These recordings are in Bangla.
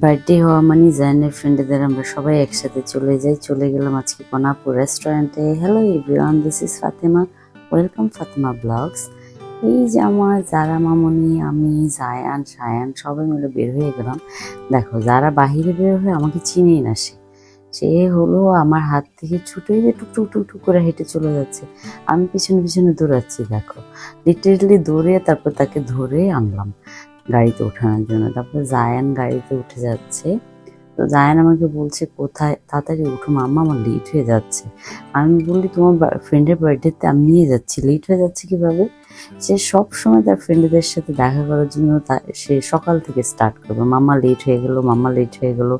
বার্থডে হওয়া মানে জায়ানের ফ্রেন্ডদের আমরা সবাই একসাথে চলে যাই। চলে গেলাম আজকে কনাপুর রেস্টুরেন্টে। Hello everyone, this is Fatema, welcome Fatema vlogs. এই যে আমার যারা মামনি, আমি, জায়ান, সায়ান সবাই মিলে বের হয়ে গেলাম। দেখো যারা বাহিরে বের হয়ে আমাকে চিনেই না, সে হলো আমার হাত থেকে ছুটে যে টুকটুক টুকটুক করে হেঁটে চলে যাচ্ছে। আমি পিছনে পিছনে দৌড়াচ্ছি, দেখো লিটারেলি দৌড়ে তারপর তাকে ধরে আনলাম গাড়িতে ওঠানোর জন্য। তারপর জায়ান গাড়িতে উঠে যাচ্ছে। তো জায়ান আমাকে বলছে, কোথায়, তাড়াতাড়ি উঠো মাম্মা, আমার লেট হয়ে যাচ্ছে। আমি বললি তোমার ফ্রেন্ডের বার্থডেতে আমি নিয়ে যাচ্ছি, লেট হয়ে যাচ্ছে কিভাবে? সে সব সময় তার ফ্রেন্ডদের সাথে দেখা করার জন্য সে সকাল থেকে স্টার্ট করবে, মাম্মা লেট হয়ে গেল, মাম্মা লেট হয়ে গেল,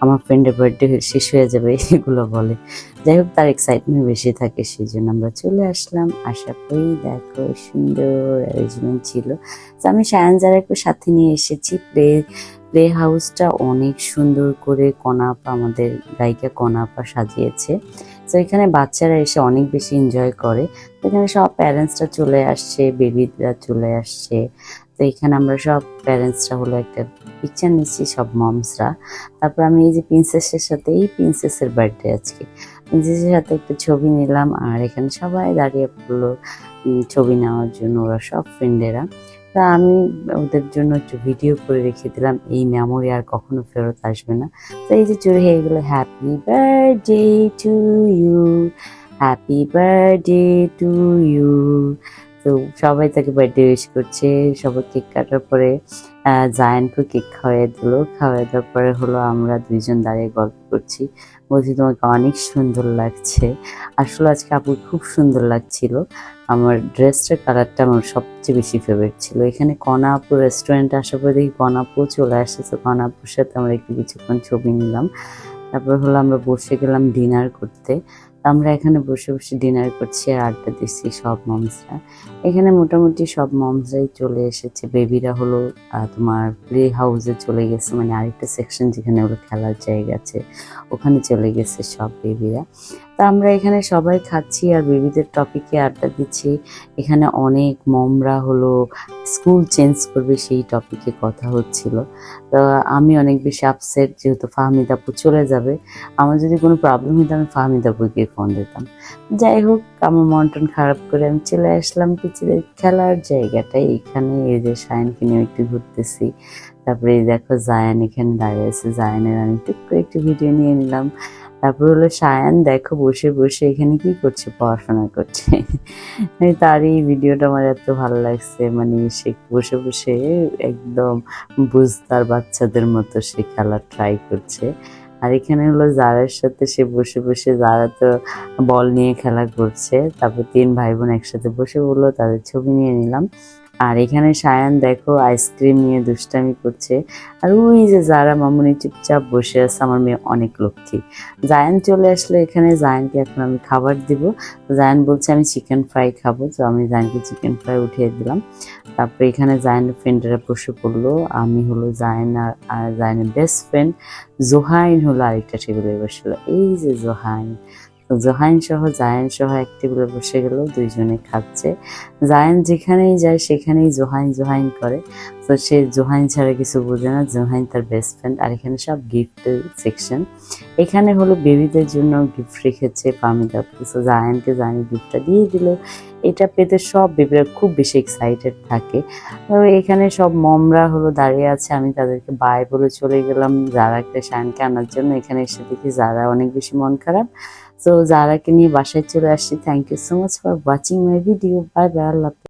আমার ফ্রেন্ডের বার্থডে শেষ হয়ে যাবে, এগুলো বলে। যাই হোক, তার এক্সাইটমেন্ট বেশি থাকে, সেই জন্য আমরা চলে আসলাম। আশা করি দেখো সুন্দর অ্যারেঞ্জমেন্ট ছিল। তো আমি সায়ান যারাকে সাথে নিয়ে এসেছি। প্লে হাউসটা অনেক সুন্দর করে কনাপা, আমাদের গায়িকা কনাপা সাজিয়েছে। তো এখানে বাচ্চারা এসে অনেক বেশি এনজয় করে। তো এখানে সব প্যারেন্টসরা চলে আসছে, বেবিরা চলে আসছে। তো এখানে আমরা সব প্যারেন্টসরা হলো একটা পিকচার নিচ্ছি, সব মমসরা। তারপর আমি এই যে প্রিন্সেসের সাথে, এই প্রিন্সেসের বার্থডে আজকে, প্রিন্সেসের সাথে একটু ছবি নিলাম। আর এখানে সবাই দাঁড়িয়ে পড়লো ছবি নেওয়ার জন্য, ওরা সব ফ্রেন্ডেরা। তা আমি ওদের জন্য একটু ভিডিও করে রেখে দিলাম, এই মেমোরি আর কখনো ফেরত আসবে না। তো এই যে চুরি হয়ে গেলো, happy birthday to you, happy birthday to you. তো সবাই তাকে বার্থডে উইশ করছে। সবাই কেক কাটার পরে জায়ানকে কেক খাওয়াই দিল। খাওয়াই দেওয়ার পরে হলো আমরা দুইজন দাঁড়িয়ে গল্প করছি, বলছি তোমাকে অনেক সুন্দর লাগছে। আসলে আজকে আপু খুব সুন্দর লাগছিল। আমার ড্রেসটার কালারটা আমার সবচেয়ে বেশি ফেভারিট ছিল। এখানে কনা আপু রেস্টুরেন্টে আসার পরে দেখি কনা আপু চলে আসছে। কনা আপুর সাথে আমরা একটু কিছুক্ষণ ছবি নিলাম। তারপর হলো আমরা বসে গেলাম ডিনার করতে। আমরা এখানে বসে বসে ডিনার করছি আর আড্ডা দিচ্ছি সব মমসরা। এখানে মোটামুটি সব মমসরাই চলে এসেছে। বেবিরা হলো তোমার প্লে হাউসে চলে গেছে, মানে আরেকটা সেকশন যেখানে ওরা খেলার জায়গা আছে, ওখানে চলে গেছে সব বেবিরা। তা আমরা এখানে সবাই খাচ্ছি আর বেবিদের টপিকে আড্ডা দিচ্ছি। এখানে অনেক মমরা হলো স্কুল চেঞ্জ করবে, সেই টপিকে কথা হচ্ছিল। তো আমি অনেক বেশি আপসেট, যেহেতু ফাহমিদা আপু চলে যাবে। আমার যদি কোনো প্রবলেম হতো আমি ফাহমিদা আপুকে ফোন দিতাম। যাই হোক, আমার মন টন খারাপ করে আমি চলে আসলাম পিচিদের খেলার জায়গাটায়। এখানে এই যে সায়ানকে নিয়ে একটু ঘুরতেছি। তারপরে এই দেখো জায়ান এখানে দাঁড়িয়ে আছে, জায়ানের আমি টুক করে একটু ভিডিও নিয়ে নিলাম। তারপর হলো সায়ান দেখো বসে বসে এখানে কি করছে, পড়াশোনা করছে। তার এই ভিডিওটা আমার এত ভালো লাগছে, মানে সে বসে বসে একদম বুঝতার বাচ্চাদের মতো সে খেলা ট্রাই করছে। আর এখানে হলো জারার সাথে সে বসে বসে, জারা তো বল নিয়ে খেলা করছে। তারপর তিন ভাই বোন একসাথে বসে বললো, তাদের ছবি নিয়ে নিলাম। আর এখানে সায়ান দেখো আইসক্রিম নিয়ে দুষ্টামি করছে। আর ওই যে যারা মামুনি চুপচাপ বসে আছে, আমার মেয়ে অনেক লক্ষ্মী। জায়ান চলে আসলে এখানে, জায়ানকে এখন আমি খাবার দিব। জায়ান বলছে আমি চিকেন ফ্রাই খাবো, তো আমি জায়ানকে চিকেন ফ্রাই উঠিয়ে দিলাম। তারপরে এখানে জায়ানের ফ্রেন্ডেরা বসে পড়লো। আমি হলো জায়ান আর জায়ানের বেস্ট ফ্রেন্ড জোহাইন হলো আরেকটা টেবিলে বসলো। এই যে জোহাইন, জোহাইন সহ জায়ান সহ এক টেবিলে বসে গেল, দুইজনে খাচ্ছে। জায়ান যেখানেই যায় সেখানেই জোহাইন জোহাইন করে। তো সে জোহাইন ছাড়া কিছু বোঝে না, জোহাইন তার বেস্ট ফ্রেন্ড। আর এখানে সব গিফটের সেকশন। এখানে হলো বেবিদের জন্য গিফট রেখেছে ফাহমিদা আপু। তো জায়ানকে জায়ান গিফটটা দিয়ে দিল। এটা পেতে সব বেবিরা খুব বেশি এক্সাইটেড থাকে। তো এখানে সব মমরা হলো দাঁড়িয়ে আছে, আমি তাদেরকে বাই বলে চলে গেলাম জারাকে সায়ানকে আনার জন্য। এখানে এসে দেখি জারা অনেক বেশি মন খারাপ। তো জারাকে নিয়ে বাসায় চলে আসছি। Thank you so much for watching my video. Bye bye, Allah.